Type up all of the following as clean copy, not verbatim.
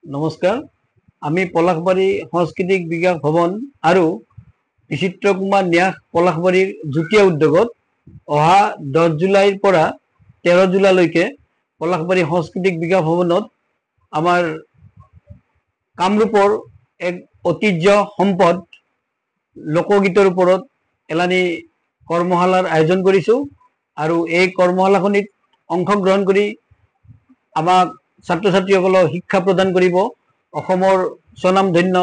নমস্কাৰ। আমি পলাশবাৰী সাংস্কৃতিক বিকাশ ভৱন আৰু বিচিত্ৰ কুমাৰ ন্যাস পলাশবাৰীৰ যুটীয়া উদ্যোগত অহা 10 জুলাইৰ পৰা 13 জুলাইলৈকে পলাশবাৰী সাংস্কৃতিক বিকাশ ভৱনত আমাৰ কামৰূপৰ এক ঐতিহ্য সম্পদ লোকগীতৰ ওপৰত এলানি কৰ্মশালাৰ আয়োজন কৰিছোঁ আৰু এই কৰ্মশালাখনিত অংশগ্ৰহণ কৰি আমাক ছাত্ৰ ছাত্ৰীসকলক শিক্ষা প্ৰদান কৰিব অসমৰ স্বনামধন্য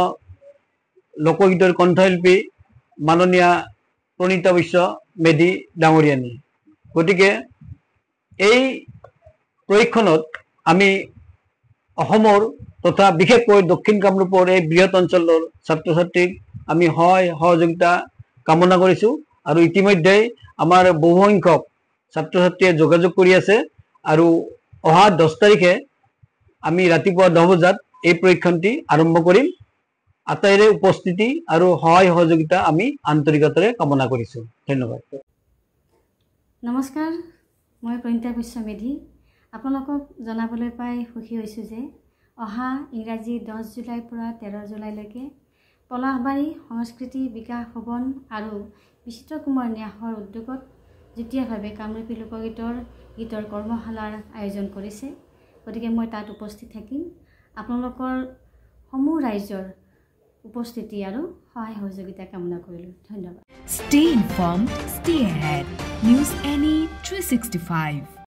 লোকগীতৰ কণ্ঠশিল্পী মাননীয়া প্ৰণীতা বৈশ্য মেধি ডাঙৰীয়ানী। গতিকে এই প্ৰশিক্ষণত আমি অসমৰ তথা বিশেষকৈ দক্ষিণ কামৰূপৰ এই বৃহৎ অঞ্চলৰ ছাত্ৰ ছাত্ৰীক আমি সহায় সহযোগিতা কামনা কৰিছোঁ আৰু ইতিমধ্যে আমাৰ বহুসংখ্যক ছাত্ৰ ছাত্ৰীয়ে যোগাযোগ কৰি আছে আৰু অহা 10 তাৰিখে আমি ৰাতিপুৱা 10 বজাত এই প্ৰশিক্ষণটি আৰম্ভ কৰিম। আটাইৰে উপস্থিতি আৰু সহায় সহযোগিতা আমি আন্তৰিকতাৰে কামনা কৰিছোঁ। ধন্যবাদ। নমস্কাৰ, মই প্ৰণীতা বৈশ্য মেধি আপোনালোকক জনাবলৈ পাই সুখী হৈছোঁ যে অহা ইংৰাজী 10 জুলাইৰ পৰা 13 জুলাইলৈকে পলাশবাৰী সংস্কৃতি বিকাশ ভৱন আৰু বিচিত্ৰ কুমাৰ ন্যাসৰ উদ্যোগত যুটীয়াভাৱে কামৰূপী লোকগীতৰ কৰ্মশালাৰ আয়োজন কৰিছে। গতিকে মই তাত উপস্থিত থাকিম। আপোনালোকৰ সমূহ ৰাইজৰ উপস্থিতি আৰু সহায় সহযোগিতা কামনা কৰিলোঁ। ধন্যবাদ। Stay informed, stay ahead. News NE 365